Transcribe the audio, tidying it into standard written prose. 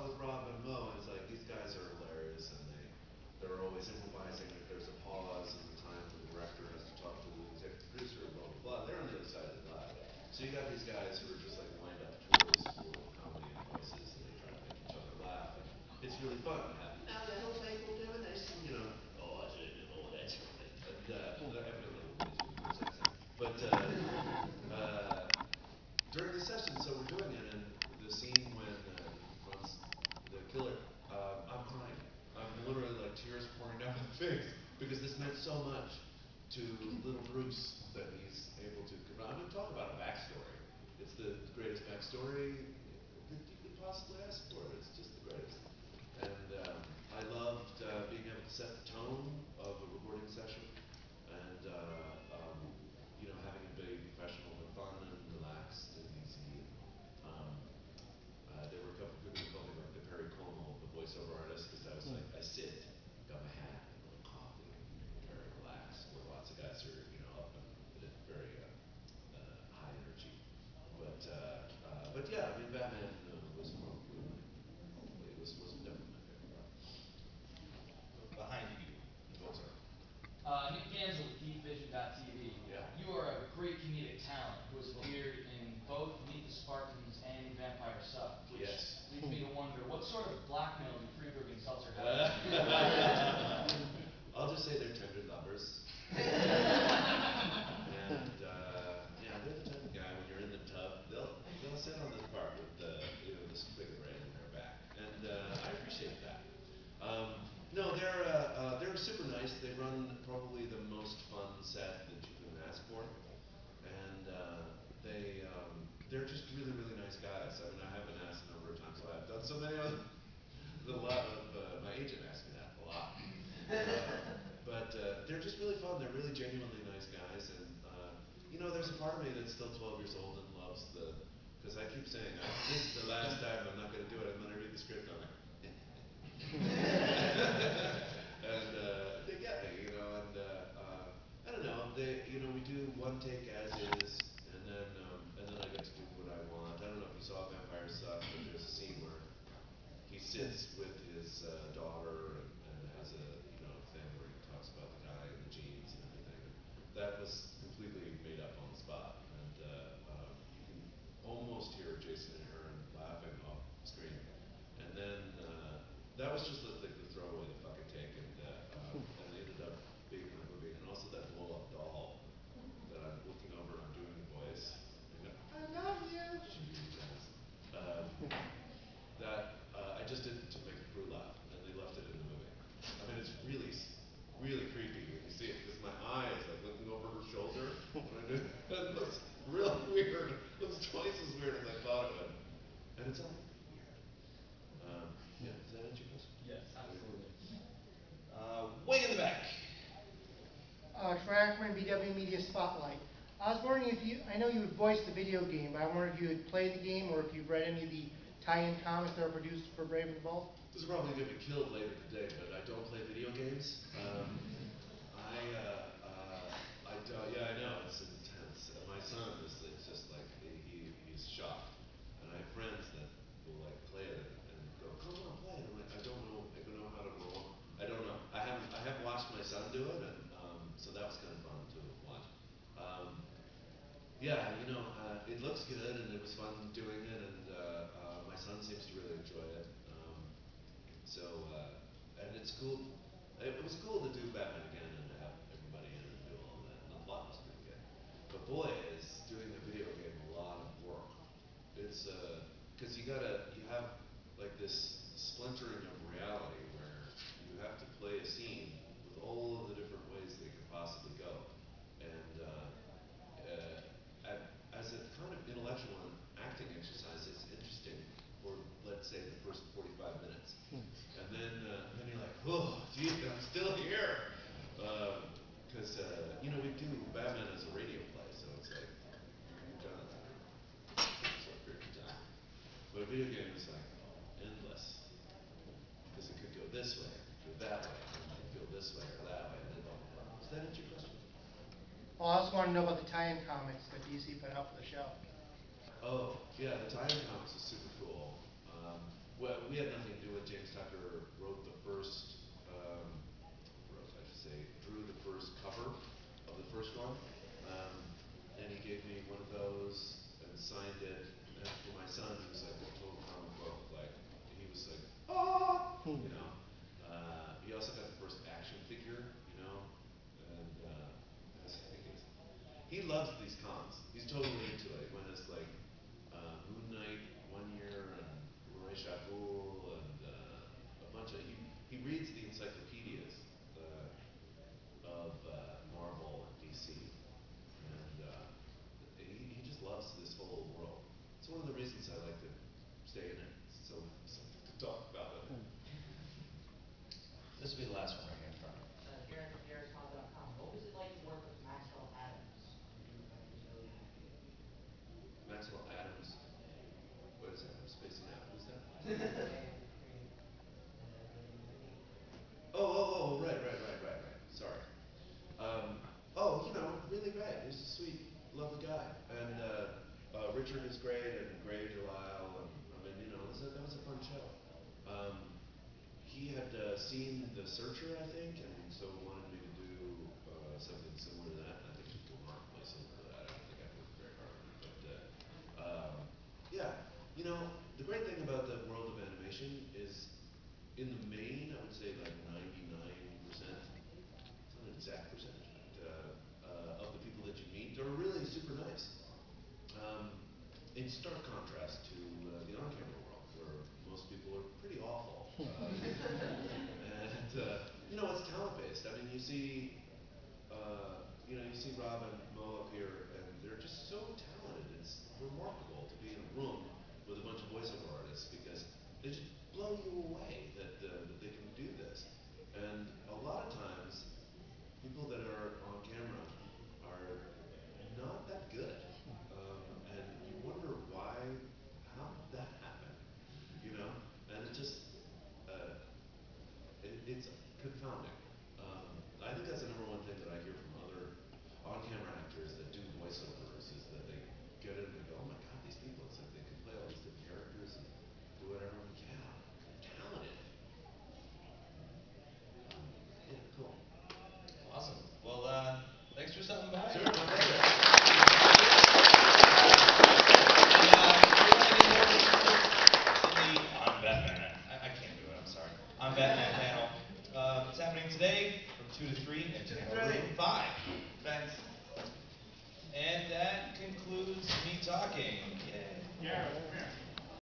with Rob and Mo is like these guys are hilarious, and they're always improvising. If there's a pause in the time the director has to talk to the executive producer, blah blah blah. They're on the other side of the glass. So you got these guys who are just like wind up toys full of comedy and voices, and they try to make each other laugh. And it's really fun. Now the whole thing will do it. I see, oh, I said, oh, that's right. And I have a little British accent, but during the session, so we're doing it, and the scene when he confronts the killer, I'm crying. I'm literally like tears pouring down my face because this meant so much to little Bruce that he's able to confront. I'm going to talk about a backstory. It's the greatest backstory that you could possibly ask for. It's just the greatest. And I loved being able to set the tone of a recording session, and having it be professional but fun and relaxed and easy. Um, there were a couple of people who called me like the Perry Como of the voiceover artist because I was like, I sit, got my hat, and a little coffee, very relaxed. Where lots of guys are, up and very high energy. But yeah, I mean, Batman was probably was definitely my favorite part. Behind you. Oh, sorry. Nick Danzel with DeepVision.tv. Yeah. You are a great comedic talent who has appeared in both Meet the Spartans and Vampire Sup, which Yes. leads me to wonder, what sort of blackmail do Friedberg and Seltzer have? I'll just say they're tender lovers. And they're the type of guy when you're in the tub, they'll sit on this part with this big brain in their back, and I appreciate that. No, they're super nice. They run probably the most fun set that you can ask for, and they're just really really nice guys. I mean, I have been asked a number of times why I've done so many of them. A lot of my agent asked me that a lot. But they're just really fun. They're really genuinely nice guys, and there's a part of me that's still 12 years old and loves because I keep saying, this is the last time I'm not going to do it, and then I read the script on it. And they get me, and I don't know. We do one take as is, and then I get to do what I want. I don't know if you saw Vampire Sucks, but there's a scene where he sits with his daughter and has a thing where he talks about the guy and the jeans and everything. And that was completely made up on the spot, and you can almost hear Jason and Aaron laughing off screen. And then that was just like the throwaway, the fucking take, and they ended up being in the movie. And also that blow up doll that I'm looking over and I'm doing the voice. And I love you. She really does. That I just did it to make the crew laugh, and they left it in the movie. I mean, it's really, really creepy when you see it because my eye is like looking over her shoulder when I do it. It looks real weird. It looks twice as weird as I thought it would, and it's all. Yeah, does that answer your question? Yes, absolutely. Way in the back. Trackman, BW Media Spotlight. I was wondering if I know you would voice the video game, but I wonder if you would play the game or if you've read any of the tie-in comics that are produced for Brave and Bold. This is probably going to be killed later today, but I don't play video games. Yeah, I know, it's intense. My son it's just like, he's shocked. And I have friends that will like play it and go, come on, play it. I'm like, I don't know how to roll. I don't know. I have watched my son do it, and so that was kind of fun to watch. Yeah, it looks good, and it was fun doing it, and my son seems to really enjoy it. So, and it's cool. It was cool to do Batman again and to have everybody in and do all that. And the plot was pretty good. But boy, is doing a video game a lot of work. It's because you have like this splintering of reality where you have to play a scene with all of the different ways that it could possibly go. And as a kind of intellectual and acting exercise, it's interesting for, let's say, the first 45 minutes. And then you're like, oh, geez, I'm still here. Because, we do Batman as a radio play, so it's like, you're done for a short period of time. But a video game is like endless. Because it could go this way, it could go that way, and you can feel this way or that way, and then blah, blah, blah. Does that answer your question? Well, I also want to know about the tie-in comics that DC put out for the show. Oh, yeah, the tie-in comics is super cool. well, we had nothing to do with James Tucker wrote the first, I should say, drew the first cover of the first one. And he gave me one of those and signed it. And for my son, he was like a total comic book, like, he was like, ah, you know. He also got the first action figure, you know, and he loves these cons. He's totally into it. He went as like Moon Knight one year and Roy Shaboul and a bunch of he reads the encyclopedias of Marvel and DC, and he just loves this whole world. It's one of the reasons I like to stay in it, so to talk about it. This will be the last one right here in front. Karen from DRSCon.com. What was it like to work with Maxwell Adams? You were really happy. Maxwell Adams. What is that? I'm spacing out. Who's that? Right. Sorry. Oh, you know, really great. He's a sweet, lovely guy. And Richard is great, and Gray Delisle, and I mean, you know, that was a fun show. He had seen The Searcher, I think, and so wanted me to do something similar to that. I think it was remarkably similar to that. I don't think I worked very hard on it, but yeah, you know, the great thing about the world of animation is, in the main, I would say like 99%. It's not an exact percentage, but of the people that you meet are really super nice. In stark contrast to the on-camera world, where most people are pretty awful. And you know, it's talent-based. I mean, you see Rob and Mo up here, and they're just so talented. It's remarkable to be in a room with a bunch of voiceover artists because they just blow you away that they can do this. And a lot of times, people that are on camera are not that good. And you wonder why, how did that happen? You know? And uh, it's confounding. I think that's the number one thing that I hear from other on-camera actors that do voiceovers is that they get it and they go, oh my god, these people, it's like they can play all these different characters and do whatever. I'm like, yeah, they're talented. Yeah, cool. Awesome. Well, thanks for stopping by. Sure, my pleasure. I'm Batman. I can't do it. I'm sorry. I'm Batman panel. It's happening today from 2 to 3 in panel room 5. Thanks. And that concludes me talking. Yay. Yeah, come here.